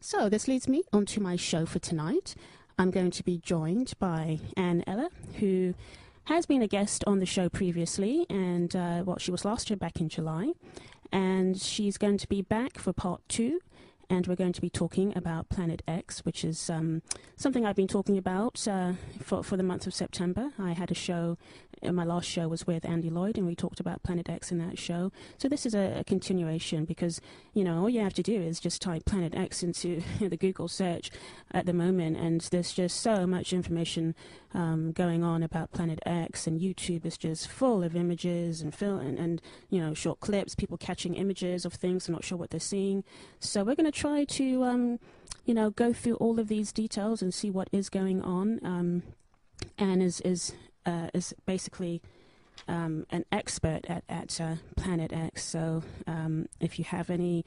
So this leads me onto my show for tonight. I'm going to be joined by Anne Eller, who has been a guest on the show previously, and she was last year back in July, and she's going to be back for part 2, and we're going to be talking about Planet X, which is something I've been talking about for the month of September. I had a show, my last show was with Andy Lloyd, and we talked about Planet X in that show. So this is a continuation because, you know, all you have to do is just type Planet X into the Google search at the moment, and there's just so much information going on about Planet X, and YouTube is just full of images and film and you know, short clips, people catching images of things, they're not sure what they're seeing. So we're going to try to you know, go through all of these details and see what is going on. Anne is basically an expert at Planet X. So if you have any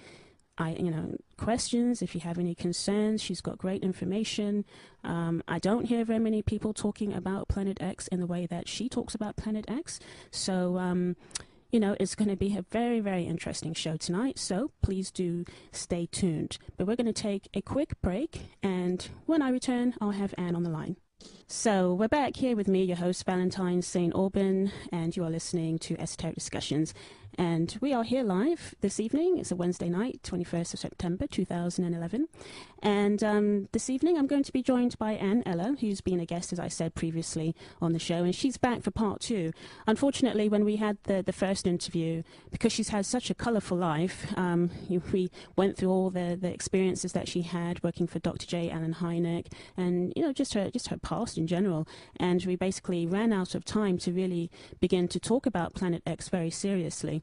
questions, if you have any concerns, she's got great information. I don't hear very many people talking about Planet X in the way that she talks about Planet X. So you know, it's going to be a very, very interesting show tonight, so please do stay tuned. But we're going to take a quick break, and when I return, I'll have Anne on the line. So we're back here with me, your host, Valentine St. Aubin, and you are listening to Esoteric Discussions. And we are here live this evening. It's a Wednesday night, 21st of September, 2011. And this evening I'm going to be joined by Anne Eller, who's been a guest, as I said previously, on the show. And she's back for part 2. Unfortunately, when we had the first interview, because she's had such a colourful life, we went through all the experiences that she had working for Dr. J. Allen Hynek, and, you know, just her past in general. And we basically ran out of time to really begin to talk about Planet X very seriously.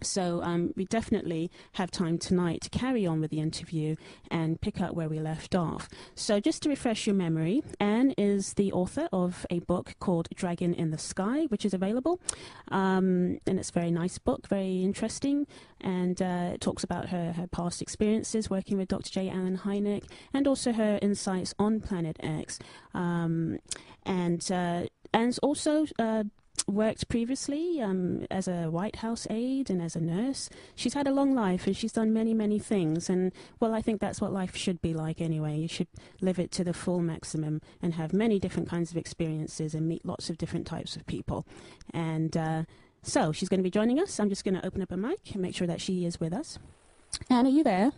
So we definitely have time tonight to carry on with the interview and pick up where we left off. So just to refresh your memory, Anne is the author of a book called Dragon in the Sky, which is available. And it's a very nice book, very interesting. And it talks about her past experiences working with Dr. J. Allen Hynek, and also her insights on Planet X. Anne's also worked previously as a White House aide and as a nurse. She's had a long life and she's done many, many things. And, well, I think that's what life should be like anyway. You should live it to the full maximum and have many different kinds of experiences and meet lots of different types of people. And so she's going to be joining us. I'm just going to open up a mic and make sure that she is with us. Anne, are you there?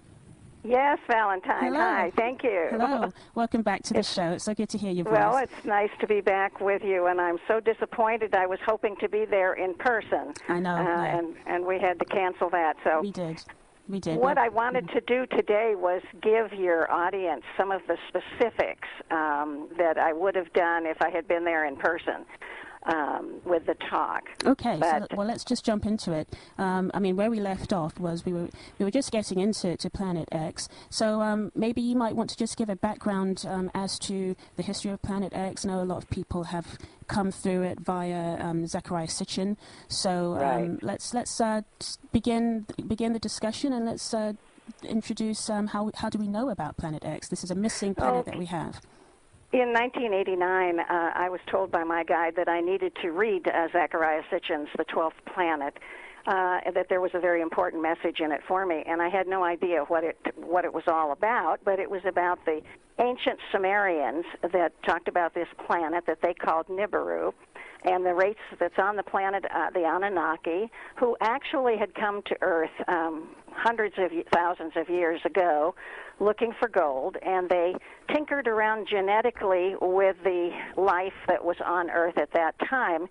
Yes, Valentine. Hello. Hi, thank you. Hello. Welcome back to the show. It's so good to hear your voice. Well, it's nice to be back with you, and I'm so disappointed. I was hoping to be there in person. I know. Yeah. And we had to cancel that. So We did. What I wanted to do today was give your audience some of the specifics that I would have done if I had been there in person. With the talk. Okay, well, let's just jump into it. I mean, where we left off was we were just getting into Planet X. So maybe you might want to just give a background as to the history of Planet X. I know a lot of people have come through it via Zecharia Sitchin. So right. let's begin the discussion, and let's introduce how do we know about Planet X? This is a missing planet that we have. In 1989, I was told by my guide that I needed to read Zecharia Sitchin's The 12th Planet, that there was a very important message in it for me, and I had no idea what it was all about, but it was about the ancient Sumerians that talked about this planet that they called Nibiru, and the race that's on the planet, the Anunnaki, who actually had come to Earth hundreds of thousands of years ago looking for gold, and they tinkered around genetically with the life that was on Earth at that time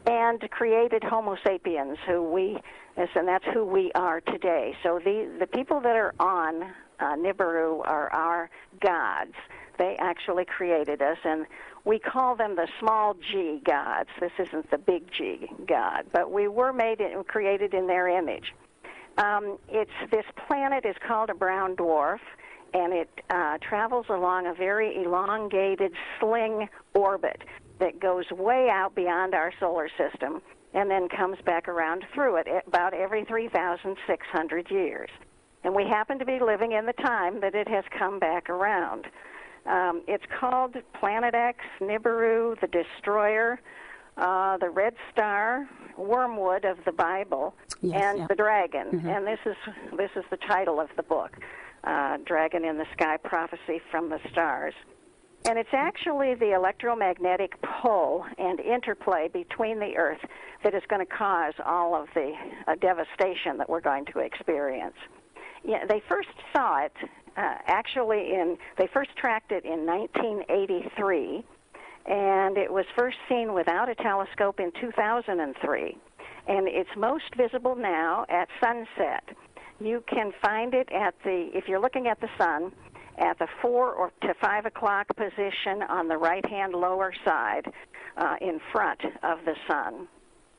and created Homo sapiens, and that's who we are today. So the people that are on Nibiru are our gods. They actually created us, and we call them the small g gods. This isn't the big G God, but we were made and created in their image. This planet is called a brown dwarf, and it travels along a very elongated sling orbit that goes way out beyond our solar system and then comes back around through it about every 3,600 years. And we happen to be living in the time that it has come back around. It's called Planet X, Nibiru, the Destroyer, the Red Star, Wormwood of the Bible, yes, and yeah. the Dragon. Mm-hmm. And this is the title of the book. Dragon in the Sky Prophecy from the Stars. And it's actually the electromagnetic pull and interplay between the Earth that is going to cause all of the devastation that we're going to experience. Yeah, they first saw it, they first tracked it in 1983, and it was first seen without a telescope in 2003. And it's most visible now at sunset. You can find it if you're looking at the sun, at the 4 to 5 o'clock position on the right-hand lower side in front of the sun.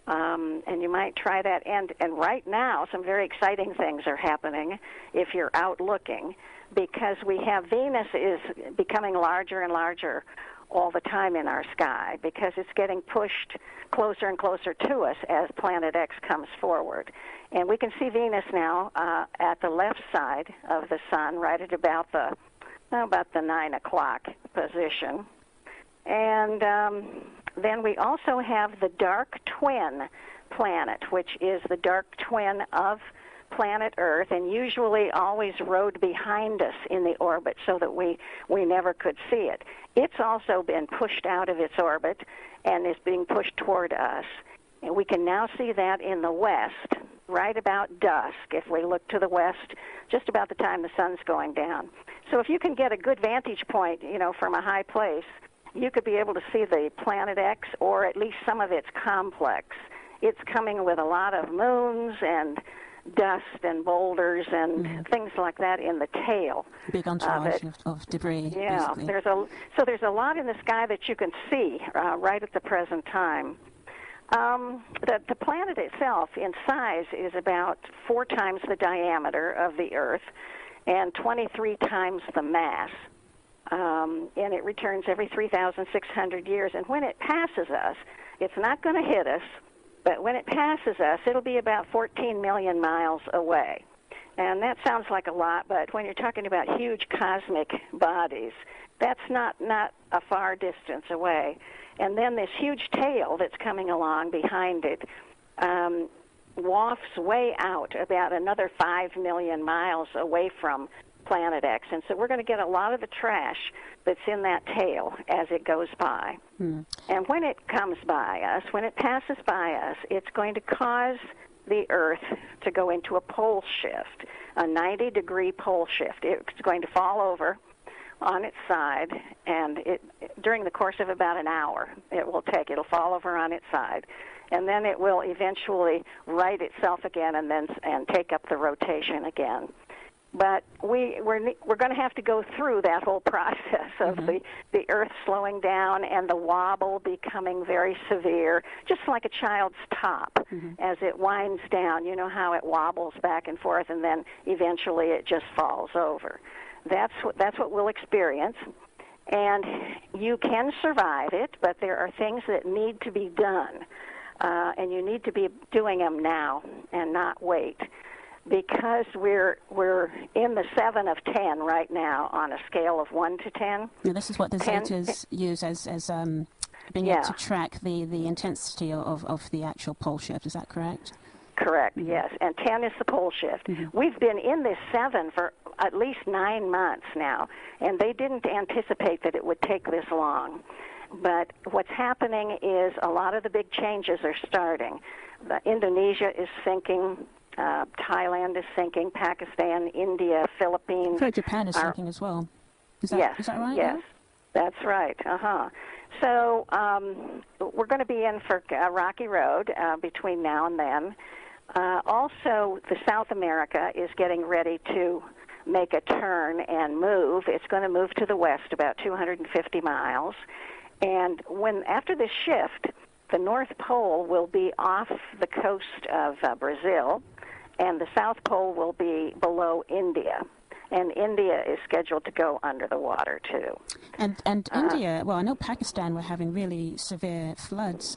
And you might try that. And right now, some very exciting things are happening if you're out looking, because we have Venus is becoming larger and larger all the time in our sky, because it's getting pushed closer and closer to us as Planet X comes forward. And we can see Venus now at the left side of the sun, right at about the 9 o'clock position. And then we also have the dark twin planet, which is the dark twin of planet Earth, and usually always rode behind us in the orbit so that we never could see it. It's also been pushed out of its orbit and is being pushed toward us. And we can now see that in the west, right about dusk, if we look to the west, just about the time the sun's going down. So if you can get a good vantage point, from a high place, you could be able to see the Planet X, or at least some of its complex. It's coming with a lot of moons and dust and boulders and things like that in the tail. Big entourage of debris. Yeah, basically. there's a lot in the sky that you can see right at the present time. The planet itself in size is about 4 times the diameter of the Earth and 23 times the mass. And it returns every 3,600 years. And when it passes us, it's not going to hit us, but when it passes us, it'll be about 14 million miles away. And that sounds like a lot, but when you're talking about huge cosmic bodies, that's not a far distance away. And then this huge tail that's coming along behind it wafts way out about another 5 million miles away from Planet X. And so we're going to get a lot of the trash that's in that tail as it goes by. And when it comes by us, when it passes by us, it's going to cause the Earth to go into a pole shift, a 90-degree pole shift. It's going to fall over on its side, and during the course of about an hour, it'll fall over on its side, and then it will eventually right itself again and take up the rotation again. But we're going to have to go through that whole process of the Earth slowing down and the wobble becoming very severe, just like a child's top as it winds down. You know how it wobbles back and forth, and then eventually it just falls over. That's what we'll experience. And you can survive it, but there are things that need to be done, and you need to be doing them now and not wait. Because we're in the 7 of 10 right now on a scale of 1 to 10. Yeah, this is what the Zetas use as being able to track the intensity of the actual pole shift. Is that correct? Correct, yes. And 10 is the pole shift. We've been in this 7 for at least 9 months now, and they didn't anticipate that it would take this long. But what's happening is a lot of the big changes are starting. Indonesia is sinking. Thailand is sinking, Pakistan, India, Philippines. I heard Japan is sinking as well. Is that right? Yes, that's right. So we're going to be in for a rocky road between now and then. Also, the South America is getting ready to make a turn and move. It's going to move to the west about 250 miles. And after this shift, the North Pole will be off the coast of Brazil, and the South Pole will be below India. And India is scheduled to go under the water, too. And India, well, I know Pakistan were having really severe floods.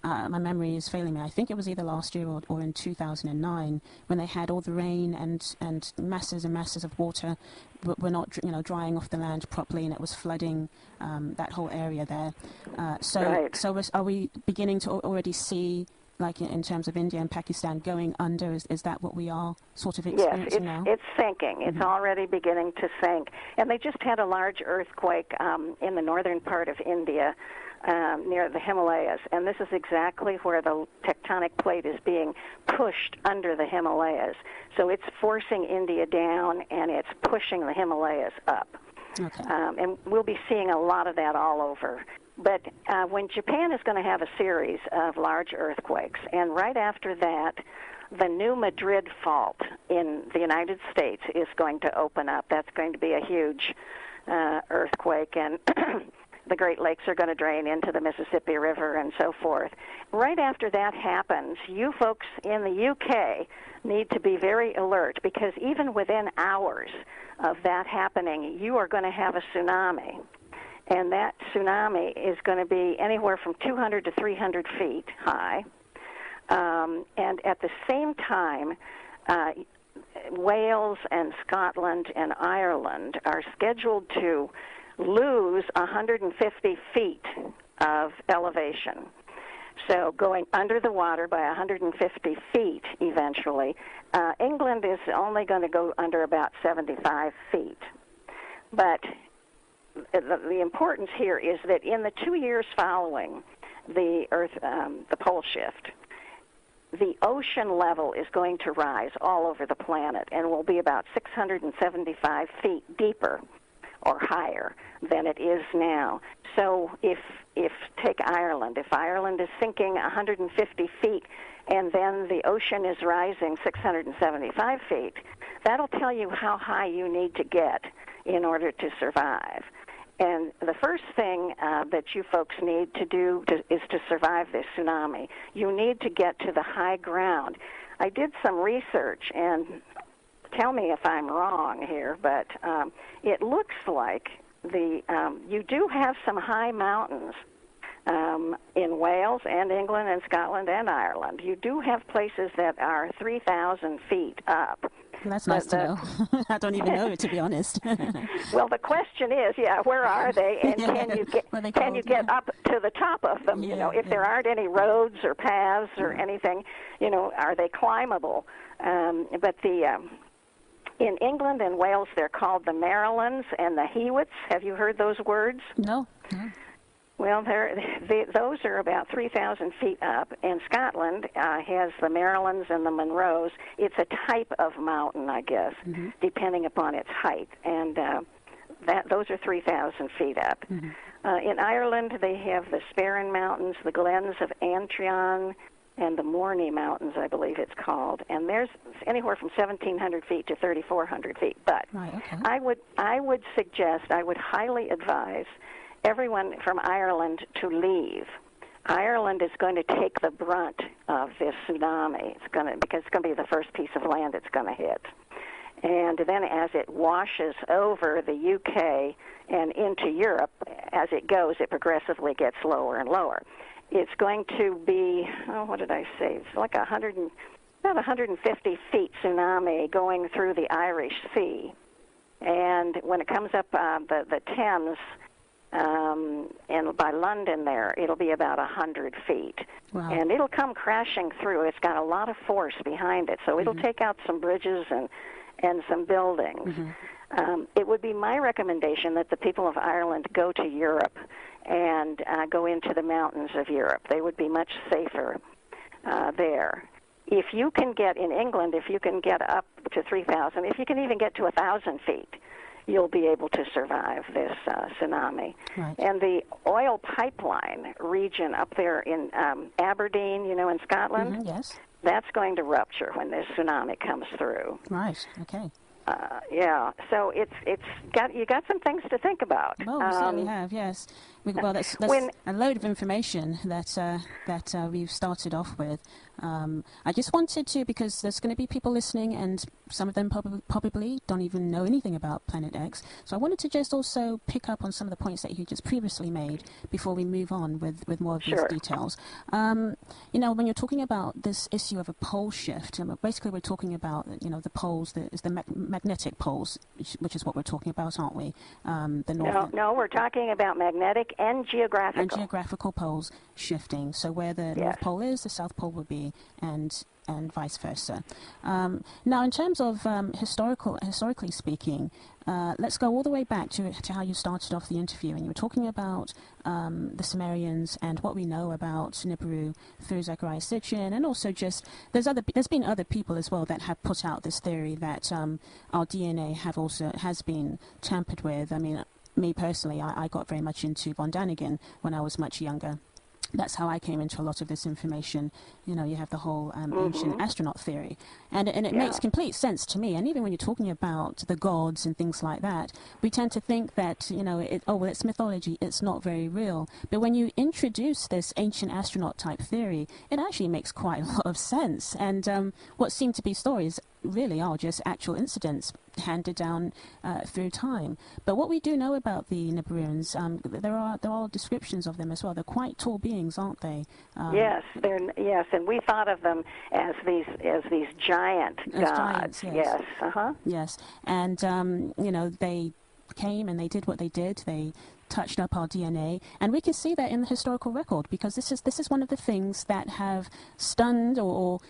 My memory is failing me. I think it was either last year or in 2009 when they had all the rain and masses and masses of water were not drying off the land properly, and it was flooding that whole area there. So are we beginning to already see like in terms of India and Pakistan going under? Is that what we are sort of experiencing now? Yes, it's sinking. It's already beginning to sink. And they just had a large earthquake in the northern part of India near the Himalayas. And this is exactly where the tectonic plate is being pushed under the Himalayas. So it's forcing India down, and it's pushing the Himalayas up. Okay. And we'll be seeing a lot of that all over. But when Japan is going to have a series of large earthquakes, and right after that, the New Madrid Fault in the United States is going to open up. That's going to be a huge earthquake, and the Great Lakes are going to drain into the Mississippi River and so forth. Right after that happens, you folks in the UK need to be very alert, because even within hours of that happening, you are going to have a tsunami. And that tsunami is going to be anywhere from 200 to 300 feet high. And at the same time, Wales and Scotland and Ireland are scheduled to lose 150 feet of elevation. So going under the water by 150 feet eventually. England is only going to go under about 75 feet. But the importance here is that in the 2 years following the pole shift, the ocean level is going to rise all over the planet and will be about 675 feet deeper or higher than it is now. So if take Ireland, if Ireland is sinking 150 feet and then the ocean is rising 675 feet, that'll tell you how high you need to get in order to survive. And the first thing that you folks need to do is to survive this tsunami. You need to get to the high ground. I did some research, and tell me if I'm wrong here, but it looks like you do have some high mountains in Wales and England and Scotland and Ireland. You do have places that are 3,000 feet up. That's nice to know. I don't even know it, to be honest. Well, the question is, where are they, and can you get up to the top of them? If there aren't any roads or paths or anything, are they climbable? But in England and Wales, they're called the Marilyns and the Hewitts. Have you heard those words? No. Well, those are about 3,000 feet up, and Scotland has the Marilyns and the Munros. It's a type of mountain, I guess, depending upon its height, and those are 3,000 feet up. In Ireland, they have the Sperrin Mountains, the Glens of Antrim, and the Morney Mountains, I believe it's called, and there's anywhere from 1,700 feet to 3,400 feet. But I would highly advise everyone from Ireland to leave. Ireland is going to take the brunt of this tsunami. Because it's going to be the first piece of land it's going to hit. And then as it washes over the UK and into Europe, as it goes, it progressively gets lower and lower. It's going to be, what did I say? It's like about 150 feet tsunami going through the Irish Sea. And when it comes up the Thames, and by London there, it'll be about 100 feet. Wow. And it'll come crashing through. It's got a lot of force behind it, so it'll take out some bridges and some buildings. It would be my recommendation that the people of Ireland go to Europe and go into the mountains of Europe. They would be much safer there. If you can get in England, if you can get up to 3,000, if you can even get to 1,000 feet, you'll be able to survive this tsunami. Right. And the oil pipeline region up there in Aberdeen, in Scotland, yes, that's going to rupture when this tsunami comes through. Right. Okay. So you got some things to think about. Well, we certainly have, yes. Well, that's a load of information that we've started off with. I just wanted to, because there's going to be people listening, and some of them probably don't even know anything about Planet X. So I wanted to just also pick up on some of the points that you just previously made before we move on with more of these details. When you're talking about this issue of a pole shift, basically we're talking about, the poles, the magnetic poles, which is what we're talking about, aren't we? The north. No, we're talking about magnetic and geographical. And geographical poles shifting. So where the North Pole is, the South Pole would be, and vice versa. Now, in terms of historically speaking, let's go all the way back to how you started off the interview, and you were talking about the Sumerians and what we know about Nibiru through Zechariah Sitchin, and also just there's been other people as well that have put out this theory that our DNA has been tampered with. I mean, me personally, I got very much into von Daniken when I was much younger. That's how I came into a lot of this information. You have the whole ancient astronaut theory. And it makes complete sense to me. And even when you're talking about the gods and things like that, we tend to think that, it's mythology, it's not very real. But when you introduce this ancient astronaut type theory, it actually makes quite a lot of sense. And what seem to be stories really are just actual incidents handed down through time. But what we do know about the Nibiruans, there are descriptions of them as well. They're quite tall beings, aren't they? Yes, and we thought of them as these giant gods. Giants, yes. Yes, and they came and they did what they did. They touched up our DNA, and we can see that in the historical record, because this is one of the things that have stunned or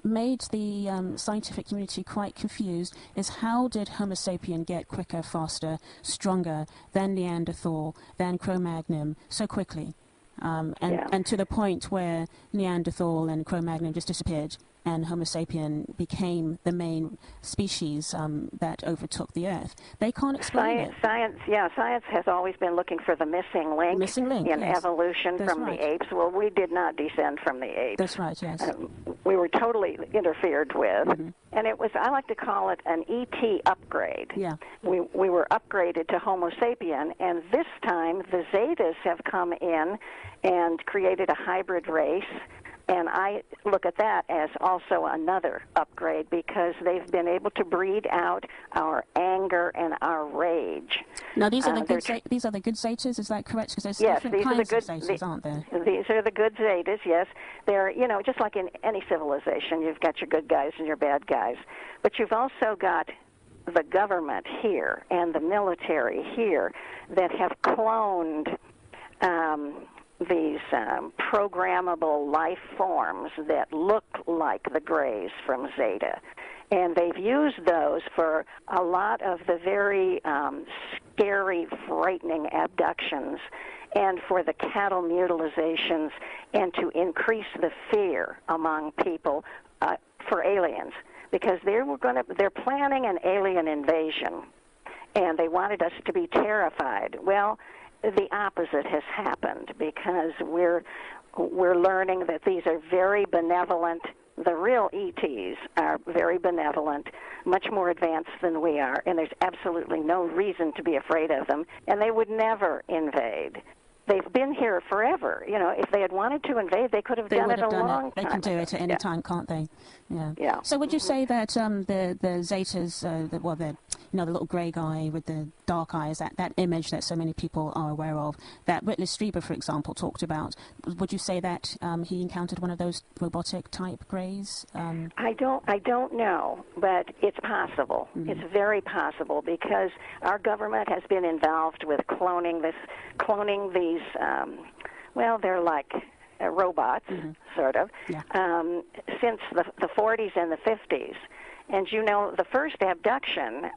made the scientific community quite confused, is how did Homo sapien get quicker, faster, stronger than Neanderthal, than Cro-Magnon so quickly, and to the point where Neanderthal and Cro-Magnon just disappeared and Homo sapien became the main species that overtook the Earth. They can't explain it. Science has always been looking for the missing link, in evolution from the apes. Well, we did not descend from the apes. That's right, yes. We were totally interfered with. And it was, I like to call it an ET upgrade. Yeah. We were upgraded to Homo sapien, and this time the Zetas have come in and created a hybrid race. And I look at that as also another upgrade, because they've been able to breed out our anger and our rage. Now, these are the good Zetas, is that correct? Because there's different kinds of Zetas, aren't there? These are the good Zetas, yes. They're, just like in any civilization, you've got your good guys and your bad guys. But you've also got the government here and the military here that have cloned these programmable life forms that look like the Greys from Zeta. And they've used those for a lot of the very scary, frightening abductions, and for the cattle mutilations, and to increase the fear among people for aliens, because they're planning an alien invasion, and they wanted us to be terrified. Well, the opposite has happened, because we're learning that these are very benevolent. The real ETs are very benevolent, much more advanced than we are, and there's absolutely no reason to be afraid of them, and they would never invade. They've been here forever. If they had wanted to invade, they could have done it a long time. They can do it at any time, can't they? Yeah. So would you say that the Zetas, the little grey guy with the dark eyes, that image that so many people are aware of, that Whitley Strieber, for example, talked about, would you say that he encountered one of those robotic type greys? I don't know, but it's possible. It's very possible, because our government has been involved with cloning these. They're like robots, sort of, since the 40s and the 50s. And the first abduction,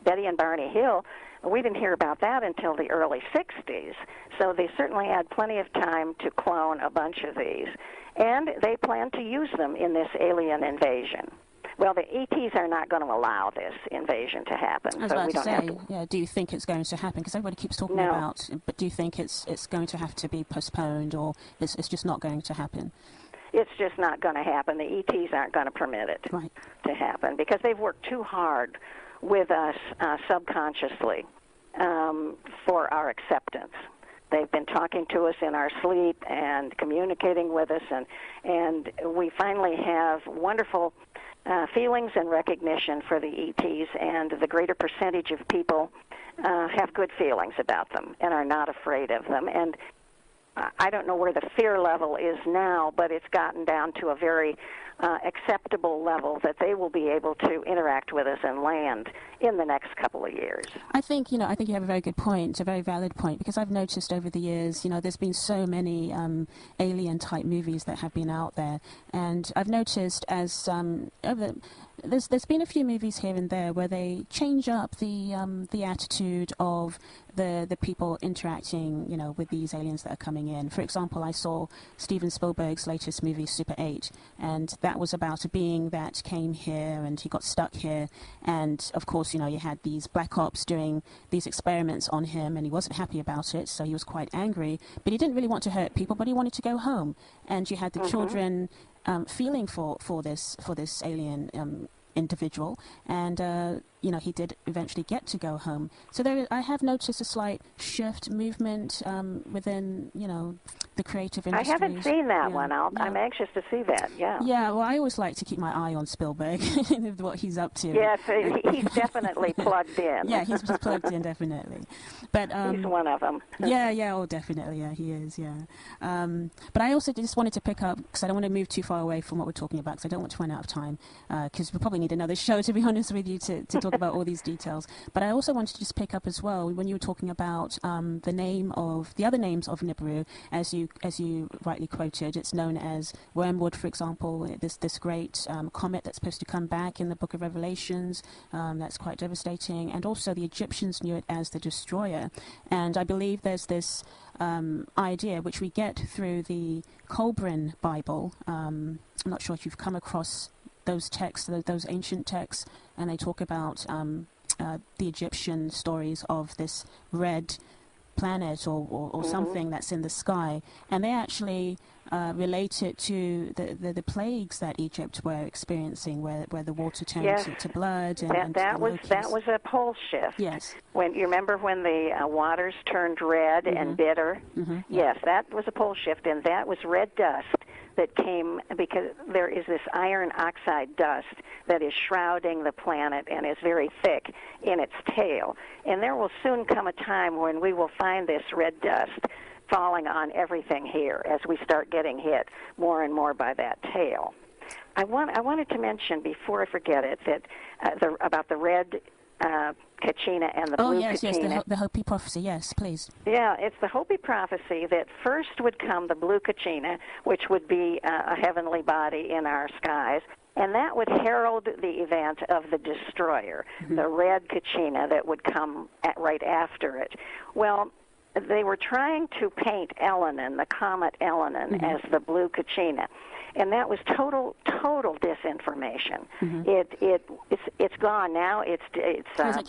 Betty and Barney Hill, we didn't hear about that until the early 60s. So they certainly had plenty of time to clone a bunch of these. And they plan to use them in this alien invasion. Well, the ETs are not going to allow this invasion to happen. I was about to say, do you think it's going to happen? Because everybody keeps talking about, but do you think it's going to have to be postponed, or it's just not going to happen? It's just not going to happen. The ETs aren't going to permit it to happen, because they've worked too hard with us subconsciously for our acceptance. They've been talking to us in our sleep and communicating with us, and we finally have wonderful feelings and recognition for the ETs, and the greater percentage of people have good feelings about them and are not afraid of them. And I don't know where the fear level is now, but it's gotten down to a very acceptable level that they will be able to interact with us and land in the next couple of years. I think you have a very good point, a very valid point, because I've noticed over the years, there's been so many alien-type movies that have been out there, and I've noticed as there's been a few movies here and there where they change up the attitude of the people interacting, with these aliens that are coming in. For example, I saw Steven Spielberg's latest movie, Super 8, and that was about a being that came here and he got stuck here. And of course, you had these black ops doing these experiments on him, and he wasn't happy about it, so he was quite angry. But he didn't really want to hurt people, but he wanted to go home. And you had the children feeling for this alien individual, and he did eventually get to go home. So I have noticed a slight shift movement within the creative industry. I haven't seen that one. I'm anxious to see that. Yeah. Yeah. Well, I always like to keep my eye on Spielberg and what he's up to. Yes, he's definitely plugged in. Yeah, he's plugged in, definitely. But he's one of them. Yeah. Oh, definitely. Yeah, he is. Yeah. But I also just wanted to pick up, because I don't want to move too far away from what we're talking about, because I don't want to run out of time. Because we probably need another show, to be honest with you, to talk about all these details. But I also wanted to just pick up as well when you were talking about the other names of Nibiru, as you rightly quoted. It's known as Wormwood, for example, this great comet that's supposed to come back in the Book of Revelations. That's quite devastating. And also the Egyptians knew it as the Destroyer. And I believe there's this idea which we get through the Colburn Bible. I'm not sure if you've come across those texts, those ancient texts, and they talk about the Egyptian stories of this red planet or something that's in the sky, and they actually relate it to the plagues that Egypt were experiencing, where the water turned to blood. And that was a pole shift. Yes. When you remember when the waters turned red and bitter. Yes, that was a pole shift, and that was red dust that came because there is this iron oxide dust that is shrouding the planet and is very thick in its tail. And there will soon come a time when we will find this red dust falling on everything here as we start getting hit more and more by that tail. I wanted to mention, before I forget it, that about the red Kachina and the blue Kachina. Yes, the Hopi prophecy. Yes, please. Yeah, it's the Hopi prophecy that first would come the blue Kachina, which would be a heavenly body in our skies, and that would herald the event of the destroyer, the red Kachina that would come right after it. Well, they were trying to paint Elenin, the comet Elenin, as the blue Kachina. And that was total disinformation. It's gone now. It's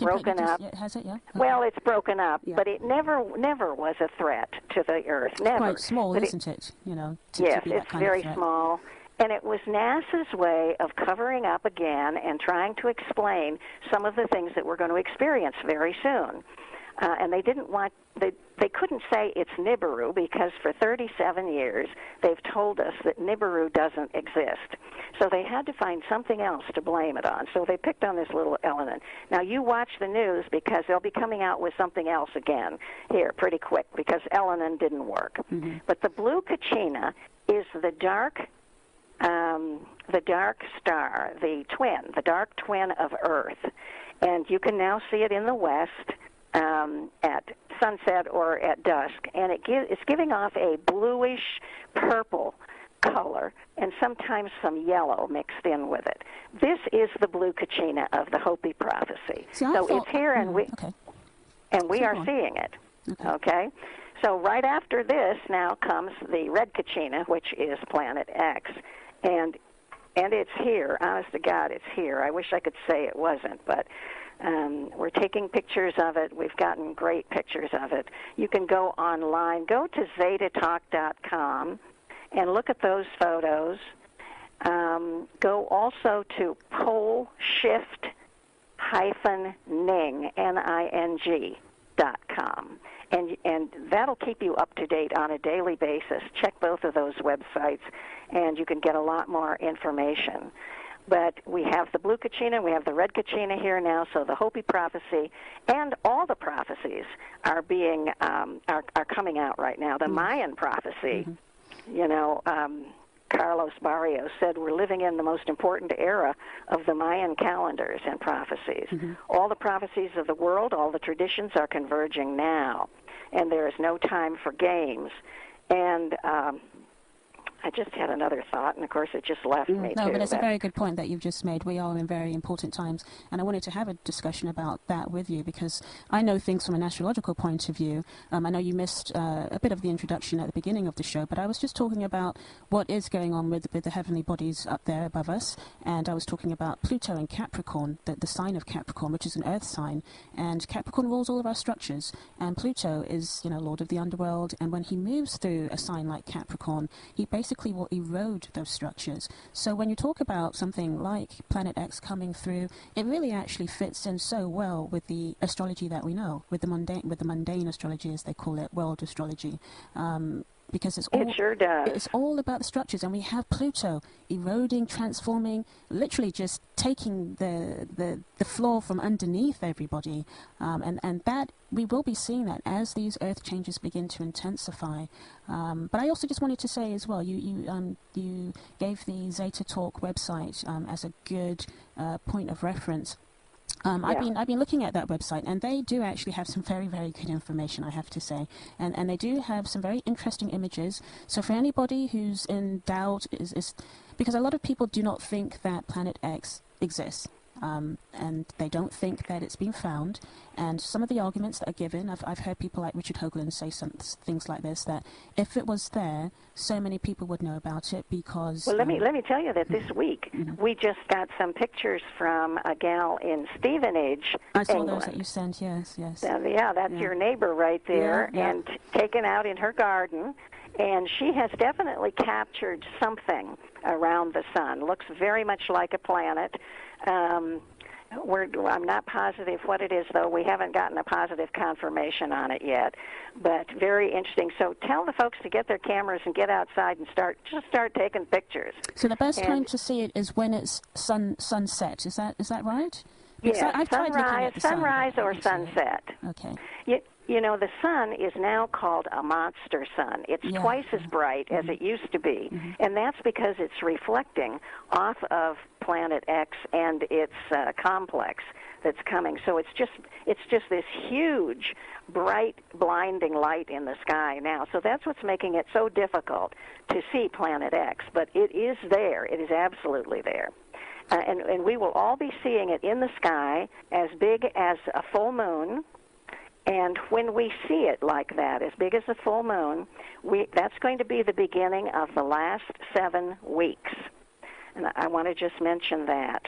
broken up. Has it? Yeah. Well, it's broken up, but it never was a threat to the Earth. Never. It's quite small, isn't it? Yes, it's very small. And it was NASA's way of covering up again and trying to explain some of the things that we're going to experience very soon. And they didn't want they couldn't say it's Nibiru, because for 37 years they've told us that Nibiru doesn't exist. So they had to find something else to blame it on. So they picked on this little Elenin. Now you watch the news, because they'll be coming out with something else again here pretty quick, because Elenin didn't work. But the blue Kachina is the dark star, the dark twin of Earth. And you can now see it in the west at sunset or at dusk, and it's giving off a bluish purple color and sometimes some yellow mixed in with it. This is the blue Kachina of the Hopi prophecy. It's here, and we are seeing it. Okay? So right after this now comes the red Kachina, which is Planet X, and it's here. Honest to God, it's here. I wish I could say it wasn't, but we're taking pictures of it. We've gotten great pictures of it. You can go online. Go to zetatalk.com and look at those photos. Go also to poleshift-ning, Ning.com. And that'll keep you up to date on a daily basis. Check both of those websites, and you can get a lot more information. But we have the blue Kachina, we have the red Kachina here now, so the Hopi prophecy and all the prophecies are being are coming out right now. The Mayan prophecy, you know, Carlos Barrios said we're living in the most important era of the Mayan calendars and prophecies. All the prophecies of the world, all the traditions are converging now, and there is no time for games. And I just had another thought, and of course it just left me No, too. but it's a very good point that you've just made. We are in very important times, and I wanted to have a discussion about that with you because I know things from an astrological point of view. I know you missed a bit of the introduction at the beginning of the show, but I was just talking about what is going on with the heavenly bodies up there above us, and I was talking about Pluto in Capricorn, the sign of Capricorn, which is an earth sign, and Capricorn rules all of our structures, and Pluto is, you know, lord of the underworld, and when he moves through a sign like Capricorn, he basically will erode those structures. So when you talk about something like Planet X coming through, it really actually fits in so well with the astrology that we know, with the mundane astrology, as they call it, world astrology. Because it sure does. It's all about the structures, and we have Pluto eroding, transforming, literally just taking the floor from underneath everybody, and that we will be seeing that as these Earth changes begin to intensify. But I also just wanted to say as well, you gave the Zeta Talk website as a good point of reference. I've been looking at that website, and they do actually have some very, very good information, I have to say, and they do have some very interesting images. So for anybody who's in doubt, is because a lot of people do not think that Planet X exists. And they don't think that it's been found. And some of the arguments that are given, I've heard people like Richard Hoagland say some things like this, that if it was there, so many people would know about it because... Well, let me tell you that this week we just got some pictures from a gal in Stevenage, I saw England. those that you sent, yes. That's your neighbor right there, and taken out in her garden. And she has definitely captured something around the sun. Looks very much like a planet. I'm not positive what it is, though. We haven't gotten a positive confirmation on it yet, but very interesting. So tell the folks to get their cameras and get outside and start taking pictures. So the best time to see it is when it's sunset. Is that right? Yeah, I've tried looking at the sunrise sun, or sunset. Okay. You know, the sun is now called a monster sun. It's twice as bright as it used to be, and that's because it's reflecting off of Planet X and its complex that's coming. So it's just this huge, bright, blinding light in the sky now. So that's what's making it so difficult to see Planet X. But it is there. It is absolutely there. And we will all be seeing it in the sky as big as a full moon. And when we see it like that, as big as a full moon, that's going to be the beginning of the last 7 weeks. And I want to just mention that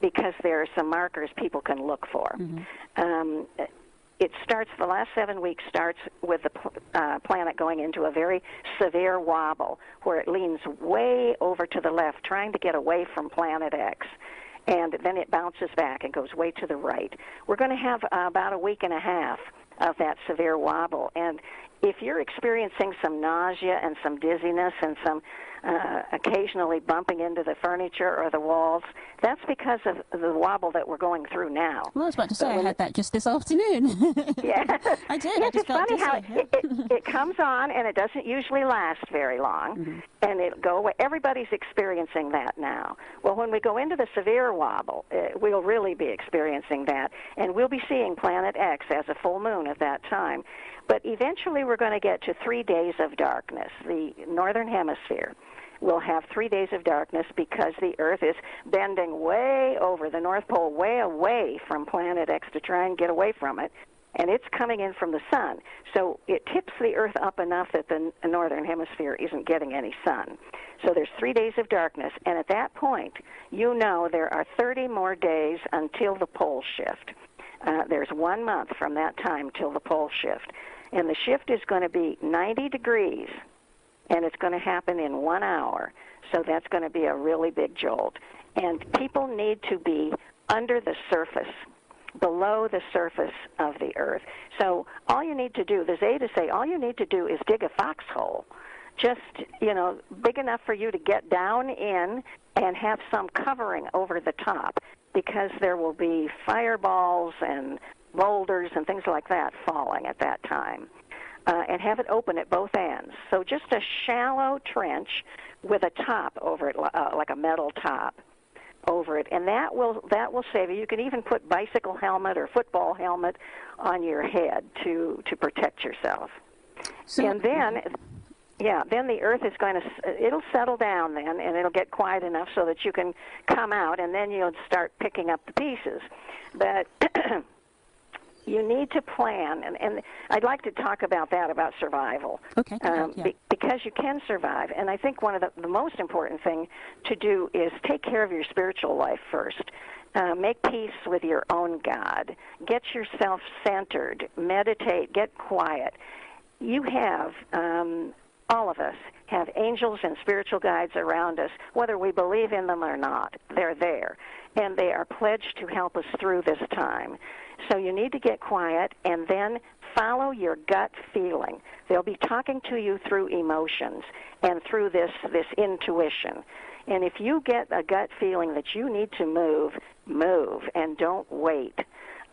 because there are some markers people can look for. It starts, the last 7 weeks starts with the planet going into a very severe wobble where it leans way over to the left, trying to get away from Planet X. And then it bounces back and goes way to the right. We're going to have about a week and a half of that severe wobble. And if you're experiencing some nausea and some dizziness and some occasionally bumping into the furniture or the walls, that's because of the wobble that we're going through now. Well, I was about to say I had that just this afternoon. Yeah. I did. Yeah, I just it's funny how it comes on and it doesn't usually last very long, and it'll go away. Everybody's experiencing that now. Well, when we go into the severe wobble, we'll really be experiencing that, and we'll be seeing Planet X as a full moon at that time. But eventually we're going to get to 3 days of darkness. The northern hemisphere will have 3 days of darkness because the Earth is bending way over the North Pole, way away from Planet X to try and get away from it, and it's coming in from the sun. So it tips the Earth up enough that the northern hemisphere isn't getting any sun. So there's 3 days of darkness, and at that point, you know there are 30 more days until the pole shift. There's 1 month from that time till the pole shift. And the shift is going to be 90 degrees, and it's going to happen in 1 hour. So that's going to be a really big jolt. And people need to be under the surface, below the surface of the Earth. So all you need to do, the Zetas say, all you need to do is dig a foxhole. just, big enough for you to get down in and have some covering over the top, because there will be fireballs and boulders and things like that falling at that time. And have it open at both ends. So just a shallow trench with a top over it, like a metal top over it, and that will save you. You can even put bicycle helmet or football helmet on your head to protect yourself. So, and then, then the Earth is it'll settle down then, and it'll get quiet enough so that you can come out, and then you'll start picking up the pieces. But you need to plan, and I'd like to talk about that, about survival. Okay. Because you can survive. And I think one of the most important thing to do is take care of your spiritual life first. Make peace with your own God. Get yourself centered. Meditate. Get quiet. You have, all of us, have angels and spiritual guides around us, whether we believe in them or not. They're there. And they are pledged to help us through this time. So you need to get quiet and then follow your gut feeling. They'll be talking to you through emotions and through this intuition. And if you get a gut feeling that you need to move and don't wait.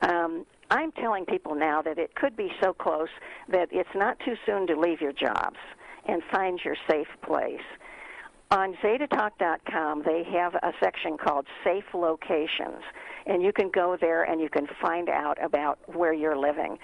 I'm telling people now that it could be so close that it's not too soon to leave your jobs and find your safe place. On ZetaTalk.com, they have a section called Safe Locations, and you can go there and you can find out about where you're living,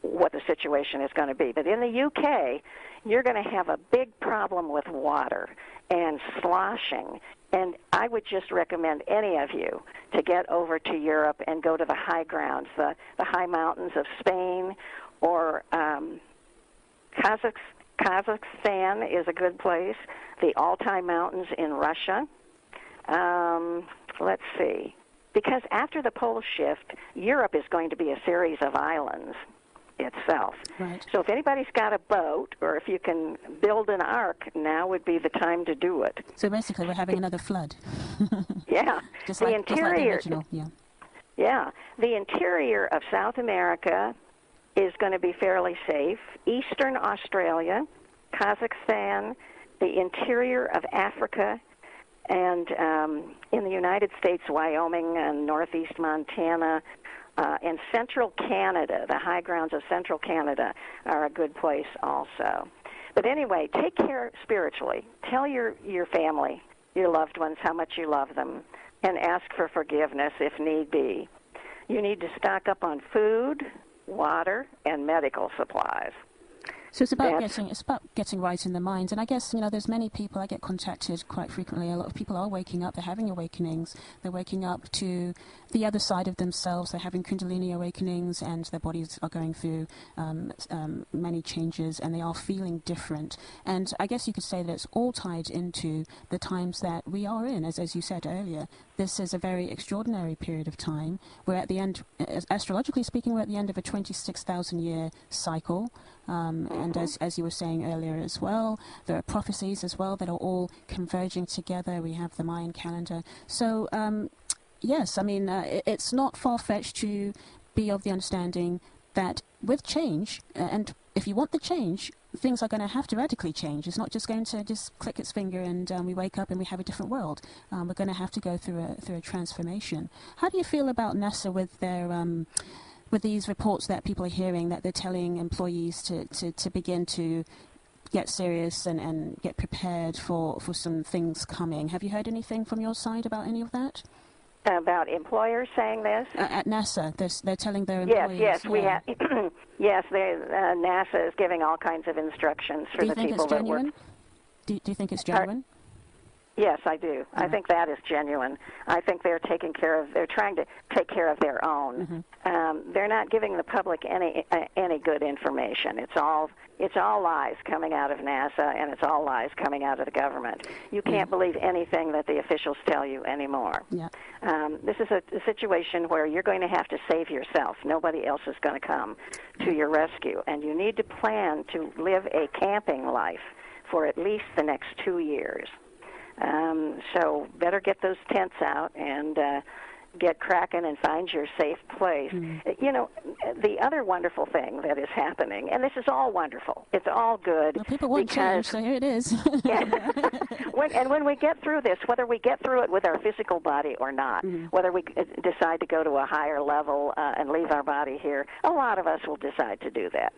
what the situation is going to be. But in the UK, you're going to have a big problem with water and sloshing, and I would just recommend any of you to get over to Europe and go to the high grounds, the high mountains of Spain, or Kazakhstan is a good place. The Altai Mountains in Russia. Let's see. Because after the pole shift, Europe is going to be a series of islands itself. Right. So if anybody's got a boat, or if you can build an ark, now would be the time to do it. So basically we're having another flood. Yeah. Just like the original, yeah. Yeah. The interior of South America is going to be fairly safe. Eastern Australia, Kazakhstan, the interior of Africa, and in the United States, Wyoming and northeast Montana, and central Canada, the high grounds of central Canada are a good place also. But anyway, take care spiritually. Tell your family, your loved ones, how much you love them, and ask for forgiveness if need be. You need to stock up on food, water, and medical supplies. So it's about getting right in the mind. And I guess, there's many people, I get contacted quite frequently. A lot of people are waking up, they're having awakenings. They're waking up to the other side of themselves. They're having Kundalini awakenings, and their bodies are going through many changes, and they are feeling different. And I guess you could say that it's all tied into the times that we are in. As you said earlier, this is a very extraordinary period of time. We're at the end, astrologically speaking, we're at the end of a 26,000-year cycle. And as you were saying earlier as well, there are prophecies as well that are all converging together. We have the Mayan calendar. So, yes, it's not far-fetched to be of the understanding that with change, and if you want the change, things are going to have to radically change. It's not just going to just click its finger and we wake up and we have a different world. We're going to have to go through a transformation. How do you feel about NASA with their with these reports that people are hearing, that they're telling employees to begin to get serious and get prepared for some things coming? Have you heard anything from your side about any of that? About employers saying this? At NASA, they're telling their employees. Yes, we have. Yes, NASA is giving all kinds of instructions for the people that work. Do you think it's genuine? Yes, I do. I think that is genuine. I think they're trying to take care of their own. Mm-hmm. They're not giving the public any good information. It's all lies coming out of NASA, and it's all lies coming out of the government. You can't believe anything that the officials tell you anymore. Yeah. This is a situation where you're going to have to save yourself. Nobody else is going to come to your rescue, and you need to plan to live a camping life for at least the next 2 years. So better get those tents out and get cracking and find your safe place. You know, the other wonderful thing that is happening, and this is all wonderful, it's all good. Well, people want change, so here it is. When we get through this, whether we get through it with our physical body or not, whether we decide to go to a higher level and leave our body here, a lot of us will decide to do that.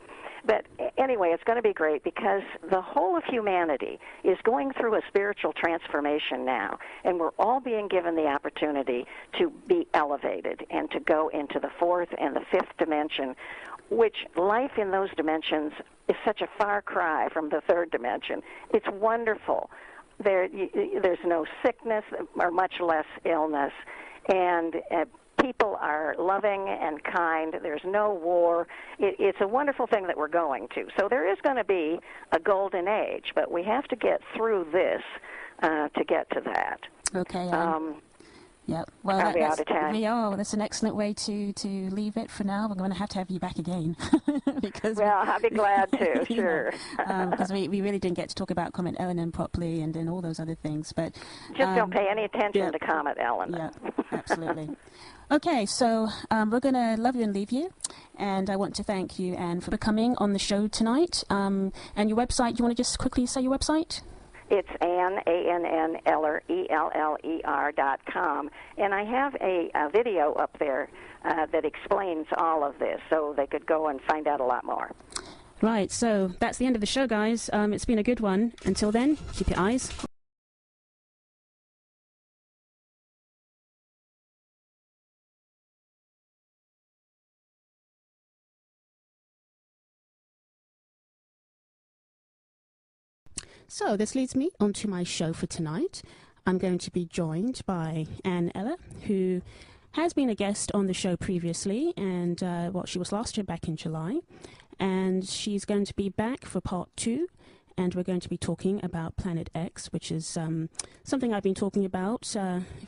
But anyway, it's going to be great because the whole of humanity is going through a spiritual transformation now, and we're all being given the opportunity to be elevated and to go into the fourth and the fifth dimension, which life in those dimensions is such a far cry from the third dimension. It's wonderful. There's no sickness or much less illness, and people are loving and kind. There's no war. It's a wonderful thing that we're going to. So there is going to be a golden age, but we have to get through this to get to that. Okay. Yeah. Well, are we out of time? We are. That's an excellent way to leave it for now. We're going to have you back again. Well, I'll be glad to, sure. Because we really didn't get to talk about Comet Elenin properly and all those other things. But just don't pay any attention to Comet Elenin. Yeah, absolutely. Okay, so we're going to love you and leave you. And I want to thank you, Anne, for coming on the show tonight. And your website, you want to just quickly say your website? It's Ann, A-N-N, Eller, E-L-L-E-R.com. And I have a video up there that explains all of this, so they could go and find out a lot more. Right, so that's the end of the show, guys. It's been a good one. Until then, keep your eyes So this leads me onto my show for tonight. I'm going to be joined by Anne Eller, who has been a guest on the show previously, and she was last year back in July. And she's going to be back for part 2, and we're going to be talking about Planet X, which is something I've been talking about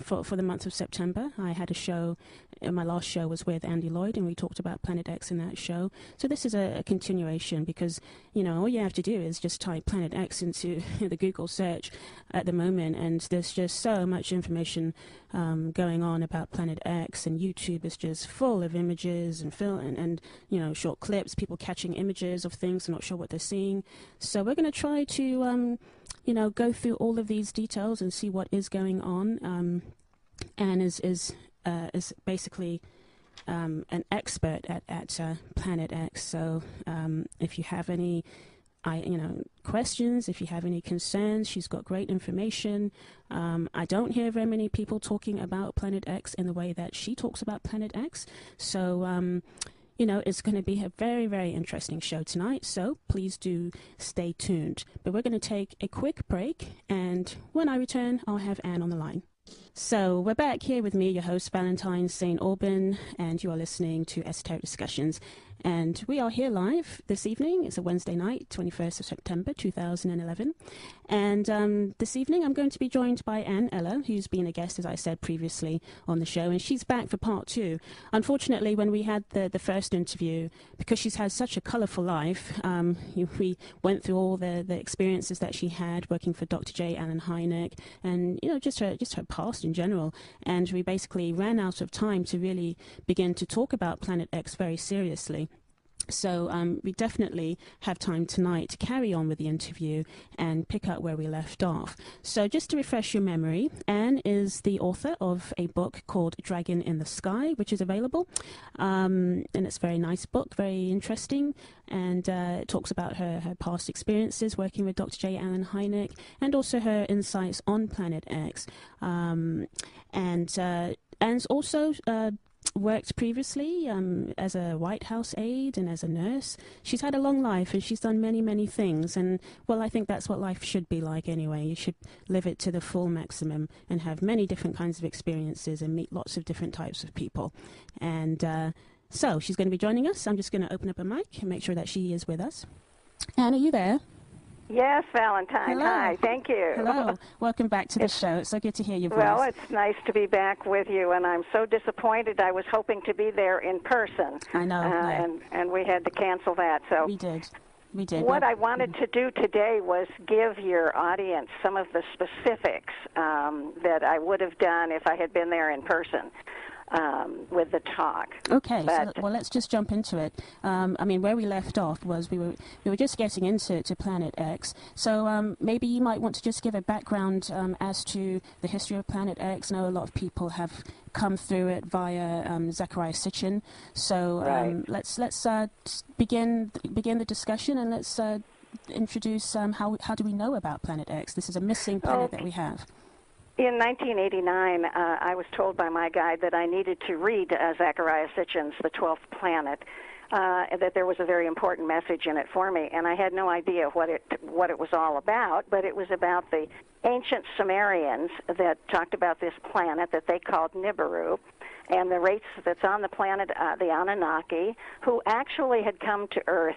for the month of September. I had a show, my last show was with Andy Lloyd, and we talked about Planet X in that show. So this is a continuation because, you know, all you have to do is just type Planet X into the Google search at the moment, and there's just so much information going on about Planet X, and YouTube is just full of images and film and you know, short clips, people catching images of things and not sure what they're seeing. So we're going to try to you know, go through all of these details and see what is going on. Anne is basically an expert at Planet X. So if you have any questions, if you have any concerns, she's got great information. I don't hear very many people talking about Planet X in the way that she talks about Planet X. So you know, it's going to be a very, very interesting show tonight, so please do stay tuned. But we're going to take a quick break, and when I return, I'll have Anne on the line. So we're back here with me, your host, Valentine St. Aubin, and you are listening to Esoteric Discussions. And we are here live this evening. It's a Wednesday night, 21st of September, 2011. And this evening I'm going to be joined by Anne Eller, who's been a guest, as I said previously, on the show. And she's back for part 2. Unfortunately, when we had the first interview, because she's had such a colourful life, we went through all the experiences that she had working for Dr. J. Allen Hynek and, you know, just her past in general. And we basically ran out of time to really begin to talk about Planet X very seriously. So we definitely have time tonight to carry on with the interview and pick up where we left off. So just to refresh your memory, Anne is the author of a book called Dragon in the Sky, which is available. And it's a very nice book, very interesting. And it talks about her past experiences working with Dr. J. Allen Hynek and also her insights on Planet X. And Anne's also worked previously as a White House aide and as a nurse. She's had a long life and she's done many, many things. And, well, I think that's what life should be like anyway. You should live it to the full maximum and have many different kinds of experiences and meet lots of different types of people. And so she's going to be joining us. I'm just going to open up a mic and make sure that she is with us. Anne, are you there? Yes, Valentine. Hello. Hi, thank you. Hello. Welcome back to the show. It's so good to hear your voice. Well, it's nice to be back with you, and I'm so disappointed. I was hoping to be there in person. I know. And we had to cancel that. So We did. What I wanted to do today was give your audience some of the specifics that I would have done if I had been there in person. with the talk. Okay, But, well, let's just jump into it. I mean, where we left off was we were just getting into Planet X. So maybe you might want to just give a background as to the history of Planet X. I know a lot of people have come through it via a.k.a. Sitchin. So Right. let's begin the discussion, and let's introduce how do we know about Planet X? This is a missing planet that we have. In 1989, I was told by my guide that I needed to read a.k.a. Sitchin's The 12th Planet, that there was a very important message in it for me, and I had no idea what it was all about, but it was about the ancient Sumerians that talked about this planet that they called Nibiru, and the race that's on the planet, the Anunnaki, who actually had come to Earth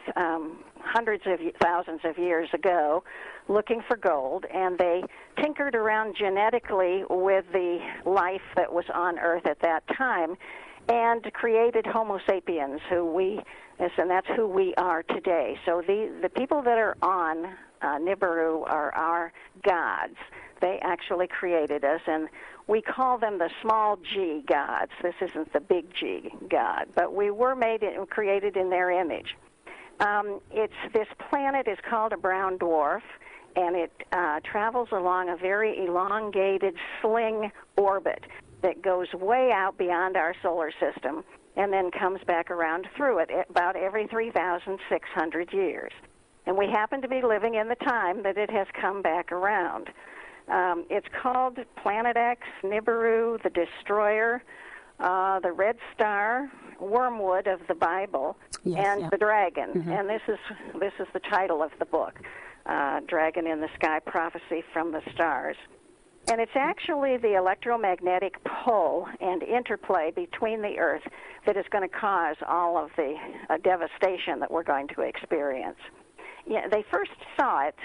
hundreds of thousands of years ago looking for gold, and they tinkered around genetically with the life that was on Earth at that time and created Homo sapiens, and that's who we are today. So the people that are on Nibiru are our gods. They actually created us, and we call them the small g gods. This isn't the big G God, but we were created in their image. This planet is called a brown dwarf, and it travels along a very elongated sling orbit that goes way out beyond our solar system and then comes back around through it about every 3,600 years. And we happen to be living in the time that it has come back around. It's called Planet X, Nibiru, the Destroyer, the Red Star, Wormwood of the Bible, and the Dragon. Mm-hmm. And this is the title of the book, Dragon in the Sky, Prophecy from the Stars. And it's actually the electromagnetic pull and interplay between the Earth that is going to cause all of the devastation that we're going to experience. Yeah, they first saw it